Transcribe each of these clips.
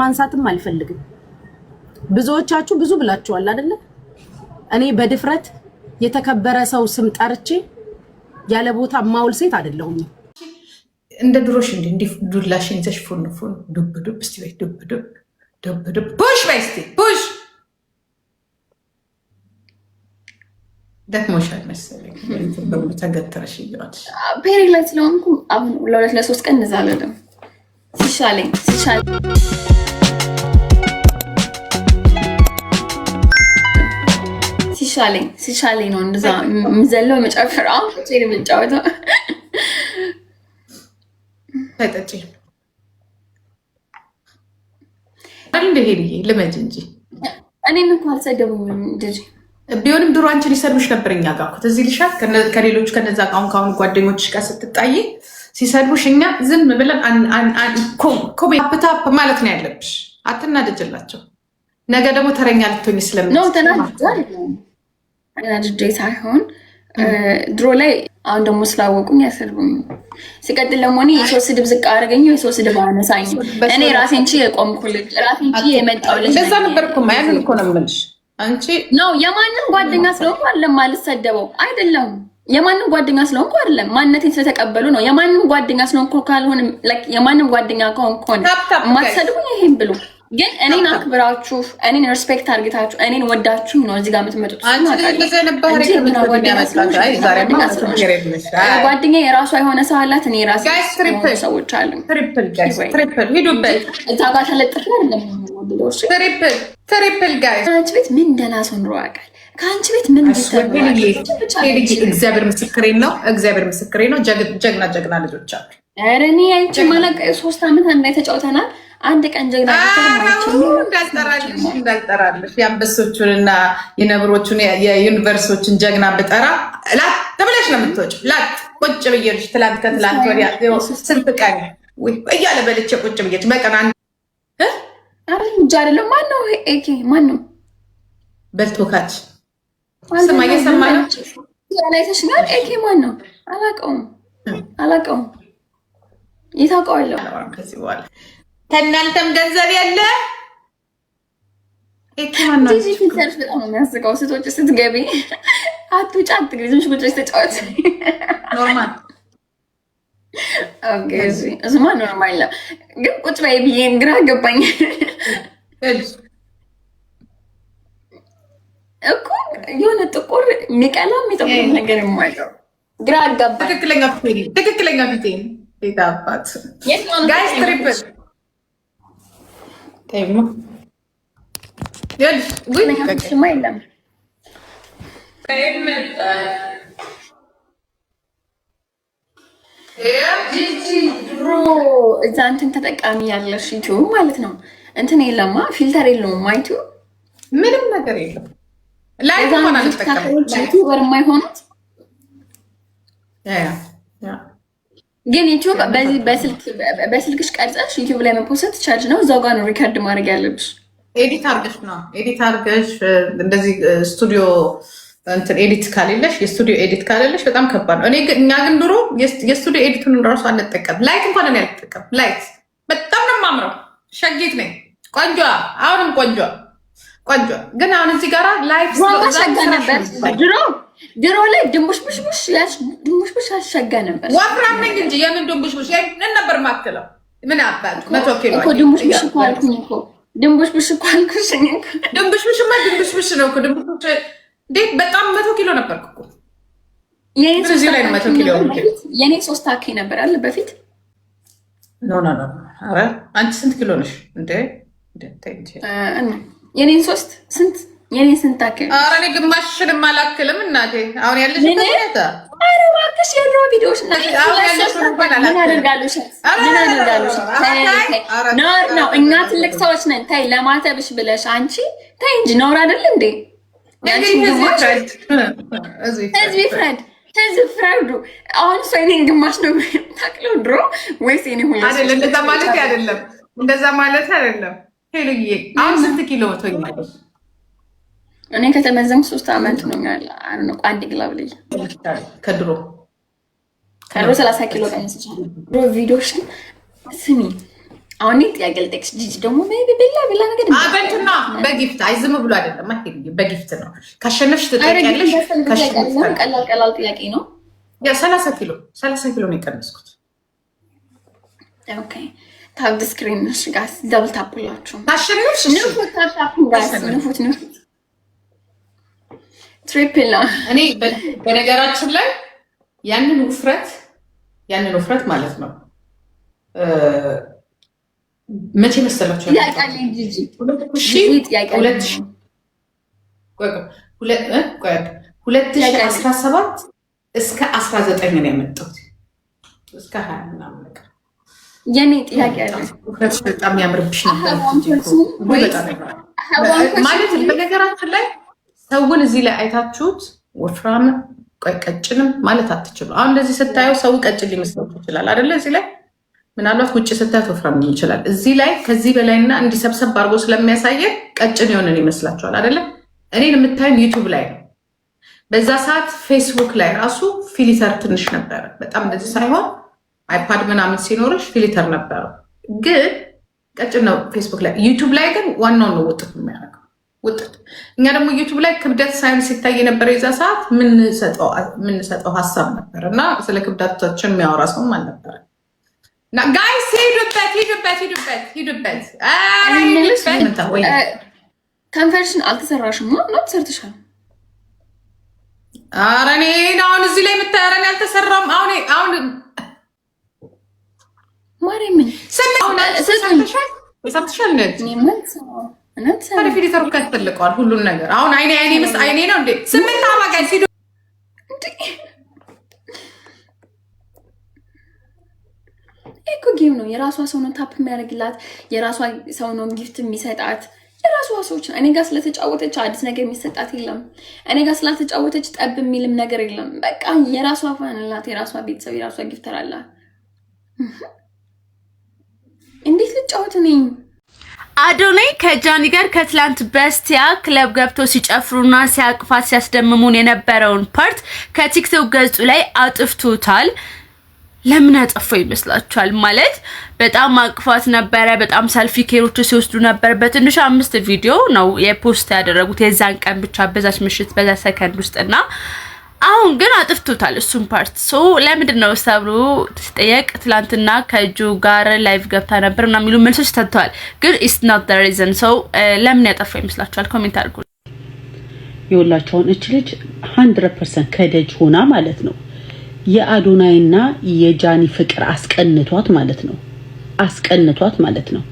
ማንሳትም አልፈልግም። ብዙዎቻችሁ ብዙ ብላችኋል አይደለ? እኔ በድፍረት የተከበረ ሰው ስም ጠርቼ ያለ ቦታ ማውል ሴት አይደለሁም። እንደ ድሮሽ እንዴ ዱላሽን ይዘሽ ፉን ዱብ ዱብ እስቲ ወይ ዱብ ዱብ ዱብ ዱብ ፑሽ በይ እስቲ ፑሽ ደክሞሻል መሰለኝ በሙሉ ተገተረሽ ይላል። ፔሪ ላይ ስለሆንኩ አሁን ለሁለት ለሶስት ቀን እንዛለለም ሲሻለኝ ነው እንደዛ ምዘለው መጨፈራው ጤሪ ምንጫወተው ታጠጪ አንዴ ሄሪ ለመጅ እንጂ እኔን እንኳን አልሰደቡኝም እንጂ ቢሆንም ድሮ አንቺ ሊሰድብሽ ነበር። እኛ ጋር እኮ እዚህ ልሻት ከሌሎች ከነዛ ካሁን ጓደኞችሽ ጋር ስትጣይ ሲሰድቡሽ እኛ ዝም ብለን ኮሜታፕ ማለት ነው ያለብሽ። አትናደጅላቸው። ነገ ደግሞ ተረኛ ልትሆኝ ስለምትናድጄ ሳይሆን ድሮ ላይ አሁን ደግሞ ስላወቁኝ ያሰድቡኝ። ሲቀጥል ደግሞ እኔ የሰው ስድብ ዝቅ አደረገኝ፣ የሰው ስድብ አነሳኝ። እኔ ራሴን ችዬ የቆምኩ ልጅ ራሴን ችዬ የመጣሁ ልጅ እንደዛ ነበር እኮ ማያምን እኮ ነው የምልሽ። አንቺ ነው የማንም ጓደኛ ስለሆንኩ አይደለም ማልሰደበው አይደለም። የማንም ጓደኛ ስለሆንኩ አይደለም ማንነቴን ስለተቀበሉ ነው። የማንም ጓደኛ ስለሆንኩ ካልሆነ የማንም ጓደኛ ከሆንኩ ማትሰድቡኝ ይሄን ብሉ። ግን እኔን አክብራችሁ እኔን ሪስፔክት አድርጋችሁ እኔን ወዳችሁ ነው እዚህ ጋር የምትመጡት። ጓደኛ የራሷ የሆነ ሰው አላት። እኔ የራሴ ሰዎች አሉ። እዛ ጋር ተለጥፌ አይደለም ትሪፕል ጋይስ ከአንቺ ቤት ምን ደህና ሰው ኑሮ ያውቃል? ከአንቺ ቤት ምን እግዚአብሔር ምስክሬ ነው። እግዚአብሔር ምስክሬ ነው። ጀግና ልጆች አሉ። ኧረ እኔ አይቼ ማለቅ 3 ዓመት አንድ ላይ ተጫውተናል። አንድ ቀን ጀግና እንዳልጠራልሽ የአንበሶቹንና የነብሮቹን የዩኒቨርሲቲዎችን ጀግና ብጠራ ላት ተብለሽ ነው የምትወጪው። ላት ቁጭ ብዬሽ ትላንት ከትላንት ወዲያ ስንት ቀን እያለ በልቼ ቁጭ ብዬሽ በቀን አረ ልጅ አይደለም። ማነው ኤኬ? ማነው በልቶካች ስማ እየሰማ ነው ያላይተሽኛል። ኤኬ ማነው? አላውቀውም። የታውቀዋለሁ ከዚህ በኋላ ከእናንተም ገንዘብ የለ ኤኬ ማነው? እዚህ ፊልተርሽ በጣም ነው የሚያስቀው። ስትወጪ ስትገቢ አትውጪ አትግቢ፣ ዝም ብለሽ ተጫወት። ኖርማል ኦኬ። እሱማ ኖርማል ነው፣ ግን ቁጭ በይ ብዬ ግራ ገባኝ እኮ የሆነ ጥቁር የሚቀላ የሚጠቁር ነገር የማይለው ግራ አጋባ። ትክክለኛ ፊቴ ቤታባት ጋይስ ትሪፕል ሽማ የለም ድሮ እዛ እንትን ተጠቃሚ ያለሽ ዩቲዩብ ማለት ነው። እንትን የለማ ፊልተር የለውም። ዩቲዩብ ምንም ነገር የለም። ላይ ሆነ ዩቲዩበር የማይሆኑት ግን ዩቲዩብ በስልክሽ ቀርጸሽ ዩቲዩብ ላይ መፖስት ቻርጅ ነው። እዛው ጋር ነው ሪከርድ ማድረግ ያለብሽ። ኤዲት አድርገሽ እንደዚህ ስቱዲዮ እንትን ኤዲት ካሌለሽ የስቱዲዮ ኤዲት ካሌለሽ በጣም ከባድ ነው። እኛ ግን ድሮ የስቱዲዮ ኤዲቱን ራሱ አንጠቀም። ላይት እንኳን እኔ አልጠቀም። ላይት በጣም ነው የማምረው። ሸጊት ነኝ። ቆንጆ አሁንም ቆንጆ ግን አሁን እዚህ ጋራ ላይፍ ሸጋ ነበር። ድሮ ላይ ድንቡሽቡሽ ያሸጋ ነበር። ወፍራም ነኝ እንጂ የምን ድንቡሽቡሽ ነበር ማክለው። ምን አባል 100 ኪሎ እኮ ድንቡሽቡሽ እኮ አልኩኝ እኮ ድንቡሽቡሽ ነው እኮ ድንቡሽቡሽ እንዴት በጣም 100 ኪሎ ነበርኩ እኮ። የኔ 3 አኬ ነበር አለ በፊት። ኖ አረ አንቺ ስንት ኪሎ ነሽ እንዴ? የኔን 3 ስንት የኔን ስንት አኬ? አረ እኔ ግማሽንም አላክልም እናቴ። አሁን ያለሽ ሁኔታ አረ እባክሽ የድሮ ቪዲዮሽ ነው። ምን አደርጋለሽ? ነው እኛ ትልቅ ሰዎች ነን። ታይ ለማተብሽ ብለሽ አንቺ ታይ እንጂ ኖር አይደል እንዴ? ህዝብ ፍረዱ። አሁን እሷ የኔን ግማሽ ነው ታቅለው ድሮ ወይስ የኔ ሁሉ አይደለም? እንደዛ ማለት አይደለም። ሄሉዬ አሁን ስንት ኪሎ ትሆኛለሽ? እኔ ከተመዘንኩ 3 ዓመት ሆኖኛል። አንድ ግላብ ልጅ ከድሮ 30 ኪሎ ቀንስቻለሁ። ድሮ ቪዲዮሽን ስሚ አሁን ጥያቄ ልጠቅስ ጂጂ ደግሞ ሜቢ በላ ነገር አበንቱና በጊፍት አይዝም ብሎ አይደለም በጊፍት ነው ካሸነፍሽ ትጠይቂያለሽ ቀላል ጥያቄ ነው ያ 30 ኪሎ ነው የቀነስኩት ኦኬ ታብ ስክሪን እሺ ጋስ ዳብል ታፕ ያችሁ ካሸነፍሽ ንፉት ታፕ ጋስ ንፉት ትሪፕል እኔ በነገራችን ላይ ያንን ውፍረት ማለት ነው መቼ መሰላችሁ ያቃለ ጂጂ 2017 እስከ 19 ነው የመጣሁት እስከ 20 ምናምን ነገር የኔ ጥያቄ አለ በጣም ያምርብሽ ነበር ማለት በነገራችን ላይ ሰውን እዚህ ላይ አይታችሁት ወፍራም ቀጭንም ማለት አትችሉ አሁን እንደዚህ ስታየው ሰው ቀጭን ሊመስለው ይችላል አይደለ እዚህ ላይ ምናልባት ውጭ ስታዩት ወፍራም ሊሆን ይችላል እዚህ ላይ ከዚህ በላይና እንዲሰብሰብ አድርጎ ስለሚያሳየን ቀጭን የሆነን ይመስላችኋል አይደለ እኔን የምታዩን ዩቲዩብ ላይ ነው በዛ ሰዓት ፌስቡክ ላይ ራሱ ፊልተር ትንሽ ነበር በጣም እንደዚህ ሳይሆን አይፓድ ምናምን ሲኖርሽ ፊልተር ነበር ግን ቀጭን ነው ፌስቡክ ላይ ዩቲዩብ ላይ ግን ዋናው ነው ወጥቶ የሚያደርገው ወጥቶ እኛ ደግሞ ዩቲዩብ ላይ ክብደት ሳይንስ ሲታይ የነበረ የዛ ሰዓት ምን ሰጠው ሀሳብ ነበር እና ስለ ክብደታችን የሚያወራ ሰው አልነበረ ና ጋይስ ሂዱበት ከንፈርሽን አልተሰራሽም ነው ተሰርተሻል ኧረ እኔ አሁን እዚህ ላይ የምታያረን ያልተሰራም አሁን ማርያምን ሰምተሻል ፊልተሩ ያስፈልገዋል ሁሉን ነገር አሁን አይኔ ነው እንዴ 8 አማጋይ ሲዱ እኮ ጌም ነው የራሷ ሰው ነው ታፕ የሚያደርግላት የራሷ ሰው ነው ጊፍት የሚሰጣት የራሷ ሰዎች ነው እኔ ጋር ስለተጫወተች አዲስ ነገር የሚሰጣት የለም እኔ ጋር ስለተጫወተች ጠብ የሚልም ነገር የለም በቃ የራሷ ፋንላት የራሷ ቤተሰብ የራሷ ጊፍተር አላት እንዴት ልጫወት ነኝ አዶናይ ከጃኒ ጋር ከትላንት በስቲያ ክለብ ገብቶ ሲጨፍሩና ሲያቅፋት ሲያስደምሙን የነበረውን ፓርት ከቲክቶክ ገጹ ላይ አጥፍቶታል ለምን አጠፋው ይመስላችኋል ማለት በጣም አቅፋት ነበረ በጣም ሰልፊ ኬሮች ሲወስዱ ነበር በትንሽ 5 ቪዲዮ ነው የፖስት ያደረጉት የዛን ቀን ብቻ በዛች ምሽት በዛ ሰከንድ ውስጥና አሁን ግን አጥፍቶታል እሱን ፓርት ለምንድነው ሰብሩ ተጠየቅ ትላንትና ከጁ ጋር ላይቭ ገብታ ነበርና የሚሉ መልሶች ተተዋል ግን it's not the reason ለምን ያጠፋው ይመስላችኋል ኮሜንት አድርጉ ይወላችሁን እቺ ልጅ 100% ከደጅ ሆና ማለት ነው የአዶናይና የጃኒ ፍቅር አስቀንቷት ማለት ነው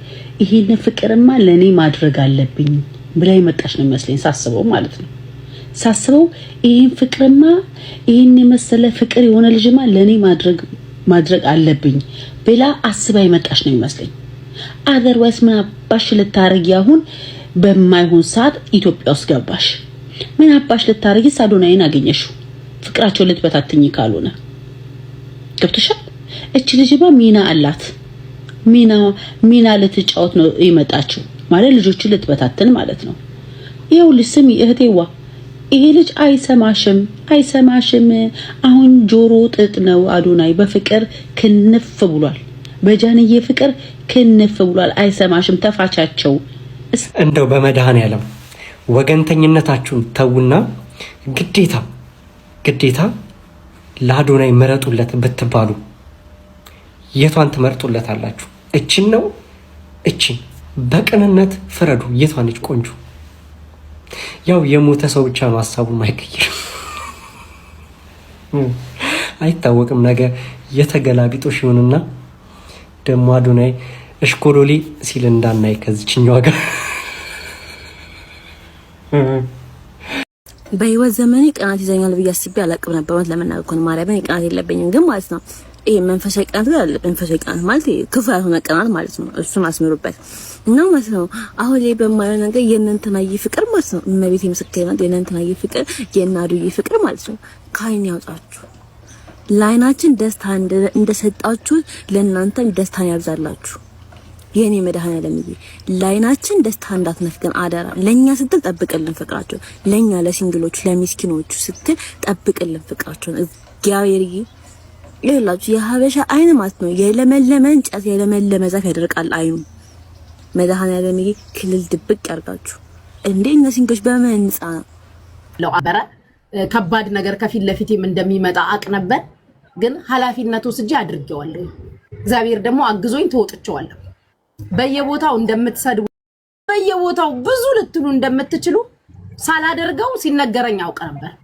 ይሄን ፍቅርማ ለኔ ማድረግ አለብኝ ብላ ይመጣሽ ነው የሚመስለኝ ሳስበው ማለት ነው ሳስበው ይሄን ፍቅርማ ይሄን የመሰለ ፍቅር የሆነ ልጅማ ለኔ ማድረግ አለብኝ ብላ አስባ ይመጣሽ ነው የሚመስለኝ አዘርዋይስ ምን አባሽ ልታረጊ አሁን በማይሆን ሰዓት ኢትዮጵያ ውስጥ ገባሽ ምን አባሽ ልታረጊ አዶናይን አገኘሽው ፍቅራቸው ልትበታትኝ ካልሆነ ገብተሻል እቺ ልጅባ ሚና አላት ሚና ልትጫወት ነው ይመጣችው ማለት ልጆቹ ልትበታተን ማለት ነው ይኸውልሽ ስሚ እህቴዋ ይሄ ልጅ አይሰማሽም አሁን ጆሮ ጥጥ ነው አዶናይ በፍቅር ክንፍ ብሏል በጃንዬ ፍቅር ክንፍ ብሏል አይሰማሽም ተፋቻቸው እንደው በመድኃኔዓለም ወገንተኝነታችሁን ተውና ግዴታ ለአዶናይ መረጡለት ብትባሉ የቷን ትመርጡለታላችሁ እቺን ነው እቺን በቅንነት ፍረዱ የቷን ልጅ ቆንጆ ያው የሞተ ሰው ብቻ ነው ሐሳቡ ማይቀየር አይታወቅም ነገር የተገላቢጦሽ ይሆንና ደሞ አዶናይ እሽኮሎሊ ሲል እንዳናይ ከዚህኛው ጋር በህይወት ዘመኔ ቀናት ይዘኛል ብዬ አስቤ አላቅም ነበር ማለት ለመናገር ኮን ማርያምን ቀናት የለብኝም ግን ማለት ነው ይሄ መንፈሳዊ ቀናት ጋር መንፈሳዊ ቀናት ማለት ክፉ ያልሆነ ቀናት ማለት ነው እሱን አስምሩበት እና ማለት ነው አሁን ላይ በማየው ነገር የእናንተናዬ ፍቅር ማለት ነው እመቤቴ ምስክሬ ናት የእናንተናዬ ፍቅር የናዱዬ ፍቅር ማለት ነው ካይን ያውጣችሁ ላይናችን ደስታ እንደሰጣችሁ ለእናንተም ደስታን ያብዛላችሁ የኔ መድኃኔዓለም ላይናችን ደስታ እንዳትነፍገን አደራ ለኛ ስትል ጠብቅልን ፍቅራችሁ ለኛ ለሲንግሎቹ ለሚስኪኖቹ ስትል ጠብቅልን ፍቅራችሁ እግዚአብሔር ይላችሁ የሀበሻ አይን ማለት ነው የለመለመ እንጨት የለመለመ ዛፍ ያደርቃል አይኑ። መድኃኒዓለም ክልል ድብቅ ያርጋችሁ እንዴ እነሲንጎች በመንጻ ነው አበረ ከባድ ነገር ከፊት ለፊቴም እንደሚመጣ አቅ ነበር፣ ግን ኃላፊነቱ ስጂ አድርጌዋለሁ። እግዚአብሔር ደግሞ አግዞኝ ተወጥቼዋለሁ። በየቦታው እንደምትሰድቡ በየቦታው ብዙ ልትሉ እንደምትችሉ ሳላደርገው ሲነገረኝ አውቅ ነበር፣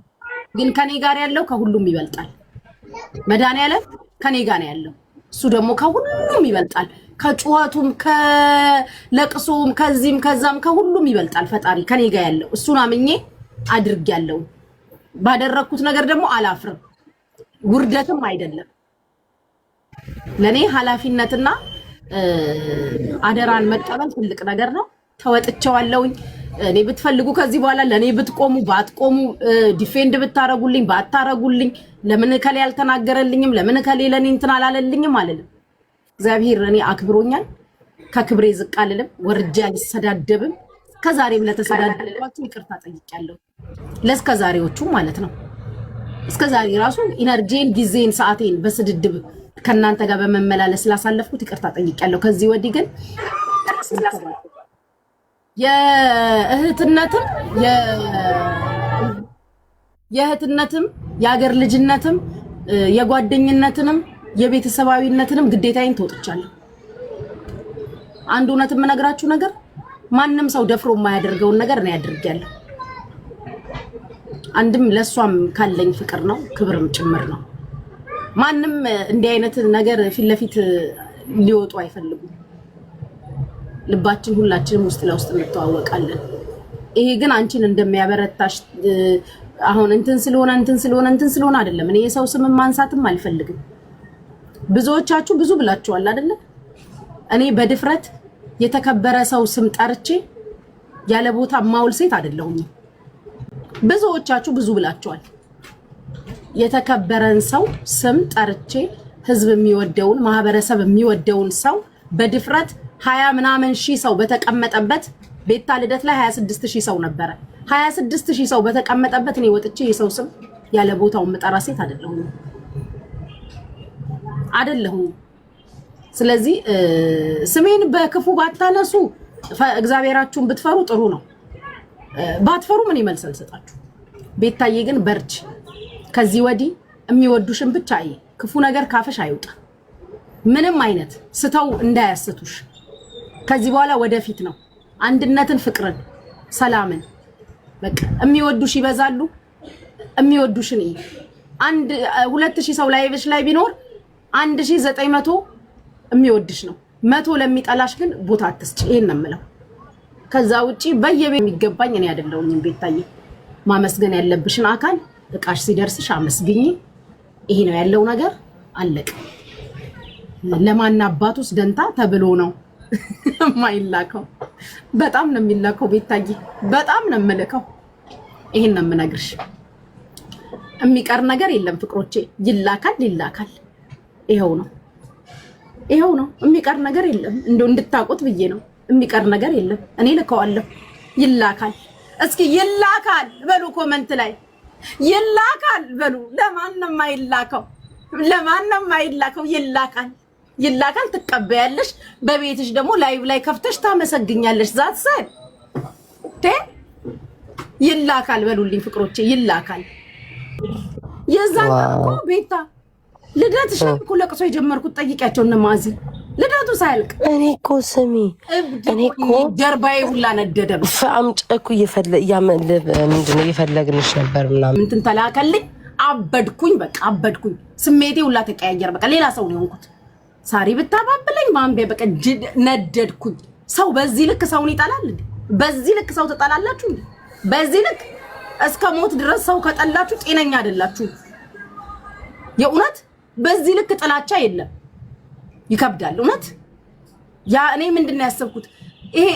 ግን ከኔ ጋር ያለው ከሁሉም ይበልጣል። መድኃኒዓለም ከኔ ጋር ነው ያለው። እሱ ደግሞ ከሁሉም ይበልጣል። ከጩኸቱም ከለቅሶም ከዚህም ከዛም ከሁሉም ይበልጣል። ፈጣሪ ከኔ ጋር ያለው እሱን አምኜ አድርጌያለሁ። ባደረኩት ነገር ደግሞ አላፍርም። ውርደትም አይደለም። ለኔ ኃላፊነትና አደራን መቀበል ትልቅ ነገር ነው። ተወጥቼዋለሁኝ። እኔ ብትፈልጉ ከዚህ በኋላ ለኔ ብትቆሙ ባትቆሙ ዲፌንድ ብታረጉልኝ ባታረጉልኝ ለምን ከሌ ያልተናገረልኝም ለምን ከሌ ለኔ እንትን አላለልኝም አልልም። እግዚአብሔር እኔ አክብሮኛል። ከክብሬ ዝቅ አልልም። ወርጃ አልሰዳደብም። ከዛሬም ለተሰዳደባችሁ ይቅርታ ጠይቄያለሁ። ለስከዛሬዎቹ ማለት ነው። እስከዛሬ ራሱ ኢነርጂን ጊዜን ሰዓቴን በስድድብ ከናንተ ጋር በመመላለስ ስላሳለፍኩት ይቅርታ ጠይቄያለሁ። ከዚህ ወዲህ ግን የእህትነትም የሀገር ልጅነትም የጓደኝነትንም የቤተሰባዊነትንም ግዴታዬን ተወጥቻለሁ። አንድ እውነት የምነግራችሁ ነገር ማንም ሰው ደፍሮ የማያደርገውን ነገር እኔ አድርጌያለሁ። አንድም ለሷም ካለኝ ፍቅር ነው ክብርም ጭምር ነው። ማንም እንዲህ አይነት ነገር ፊት ለፊት ሊወጡ አይፈልጉም። ልባችን ሁላችንም ውስጥ ለውስጥ እንተዋወቃለን። ይሄ ግን አንቺን እንደሚያበረታሽ አሁን እንትን ስለሆነ አይደለም። እኔ የሰው ስም ማንሳትም አልፈልግም። ብዙዎቻችሁ ብዙ ብላችኋል አይደለ? እኔ በድፍረት የተከበረ ሰው ስም ጠርቼ ያለ ቦታ ማውል ሴት አይደለሁም። ብዙዎቻችሁ ብዙ ብላችኋል። የተከበረን ሰው ስም ጠርቼ ህዝብ የሚወደውን ማህበረሰብ የሚወደውን ሰው በድፍረት 20 ምናምን ሺህ ሰው በተቀመጠበት ቤታ ልደት ላይ 26000 ሰው ነበረ። 26000 ሰው በተቀመጠበት እኔ ወጥቼ የሰው ስም ያለ ቦታው መጠራ ሴት አይደለሁም። ስለዚህ ስሜን በክፉ ባታነሱ እግዚአብሔራችሁን ብትፈሩ ጥሩ ነው። ባትፈሩ ምን ይመልሰል ሰጣችሁ። ቤታዬ ግን በርቺ። ከዚህ ወዲህ የሚወዱሽን ብቻ ክፉ ነገር ካፈሽ አይውጣ። ምንም አይነት ስተው እንዳያስቱሽ። ከዚህ በኋላ ወደፊት ነው። አንድነትን፣ ፍቅርን፣ ሰላምን በቃ የሚወዱሽ ይበዛሉ። የሚወዱሽን 2000 ሰው ላይብሽ ላይ ቢኖር 1900 የሚወድሽ ነው። 100 ለሚጠላሽ ግን ቦታ አትስጪ። ይሄን ነው የምለው። ከዛ ውጪ በየቤት የሚገባኝ እኔ አይደለሁም። ቤታዬ ማመስገን ያለብሽን አካል እቃሽ ሲደርስሽ አመስግኝ። ይሄ ነው ያለው ነገር። አለቀ። ለማን አባቱስ ደንታ ተብሎ ነው ማይላከው? በጣም ነው የሚላከው። ቤታዬ በጣም ነው የምልከው። ይሄን ነው የምነግርሽ። የሚቀር ነገር የለም ፍቅሮቼ። ይላካል። ይሄው ነው የሚቀር ነገር የለም። እንደው እንድታውቁት ብዬ ነው። የሚቀር ነገር የለም። እኔ ልከዋለሁ። ይላካል። እስኪ ይላካል በሉ ኮመንት ላይ ይላካል በሉ። ለማንም አይላከው ይላካል። ትቀበያለሽ። በቤትሽ ደግሞ ላይቭ ላይ ከፍተሽ ታመሰግኛለሽ። ዛት ሰድ ይላካል በሉልኝ ፍቅሮቼ። ይላካል። የዛን ቤታ ልደትሽ እኮ ለቅሶ የጀመርኩት ጠይቂያቸው እነ ማዚ ልደቱ ሳያልቅ እኔ እኮ ስሚ ጀርባዬ ሁላ ነደደ። አምጪ እኮ ምንድነው እየፈለግንሽ ነበር ምናምን እንትን ተላከልኝ። አበድኩኝ። ስሜቴ ሁላ ተቀያየረ። በቃ ሌላ ሰው ነው የሆንኩት። ሳሪ ብታባብለኝ ማንቤ በቃ ነደድኩኝ። ሰው በዚህ ልክ ሰውን ይጠላል እንዴ? በዚህ ልክ ሰው ተጠላላችሁ እንዴ? በዚህ ልክ እስከ ሞት ድረስ ሰው ከጠላችሁ ጤነኛ አይደላችሁ። የእውነት በዚህ ልክ ጥላቻ የለም። ይከብዳል እውነት። ያ እኔ ምንድነው ያሰብኩት ይሄ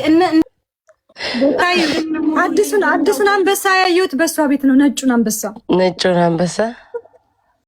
አዲሱን አንበሳ ያየሁት በሷ ቤት ነው። ነጩን አንበሳ